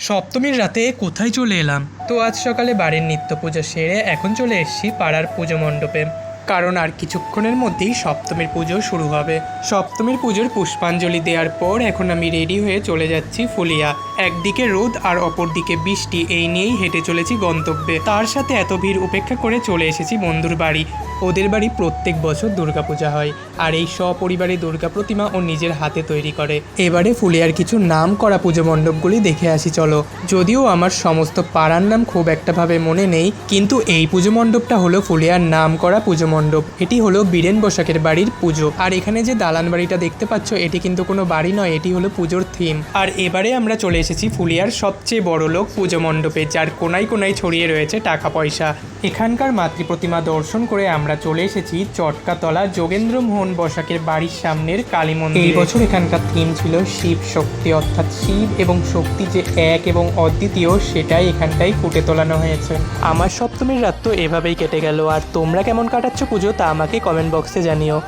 সপ্তমীর রাতে কোথায় চলে এলাম? তো আজ সকালে বাড়ির নিত্য পুজো সেরে এখন চলে এসেছি পাড়ার পুজো মণ্ডপে, কারণ আর কিছুক্ষণের মধ্যেই সপ্তমীর পুজো শুরু হবে। সপ্তমীর পুজোর পুষ্পাঞ্জলি দেওয়ার পর এখন আমি রেডি হয়ে চলে যাচ্ছি ফুলিয়া। একদিকে রোদ আর অপরদিকে বৃষ্টি, এই নিয়েই হেঁটে চলেছি গন্তব্যে। তার সাথে এত ভিড় উপেক্ষা করে চলে এসেছি বন্ধুর বাড়ি। ওদের বাড়ি প্রত্যেক বছর দুর্গাপূজা হয়, আর এই সপরিবারে দুর্গা প্রতিমা ও নিজের হাতে তৈরি করে। এবারে ফুলিয়ার কিছু নাম করা পুজো মণ্ডপগুলি দেখে আসি চলো। যদিও আমার সমস্ত পাড়ার নাম খুব একটাভাবে মনে নেই, কিন্তু এই পুজো মণ্ডপটা হলো ফুলিয়ার নাম করা পুজো মণ্ডপ। এটি হলো বীরেন বসাকের বাড়ির পুজো। আর এখানে যে দালান বাড়িটা দেখতে পাচ্ছ, এটি কিন্তু কোনো বাড়ি নয়, এটি হলো পুজোর থিম। আর এবারে আমরা চলে এসেছি ফুলিয়ার সবচেয়ে বড় লোক পুজো মণ্ডপে, যার কোনায় কোনায় ছড়িয়ে রয়েছে টাকা পয়সা। এখানকার মাতৃ প্রতিমা দর্শন করে আমরা চলে এসেছি চটকাতলা যোগেন্দ্র মোহন বসাকের বাড়ির সামনের কালী মন্দির। এই বছর এখানকার থিম ছিল শিব শক্তি, অর্থাৎ শিব এবং শক্তি যে এক এবং অদ্বিতীয়, সেটাই এখানটাই ফুটে তোলানো হয়েছে। আমার সপ্তমীর রাত তো এভাবেই কেটে গেল। আর তোমরা কেমন কাটাচ্ছ পুজো তা আমাকে কমেন্ট বক্সে জানিও।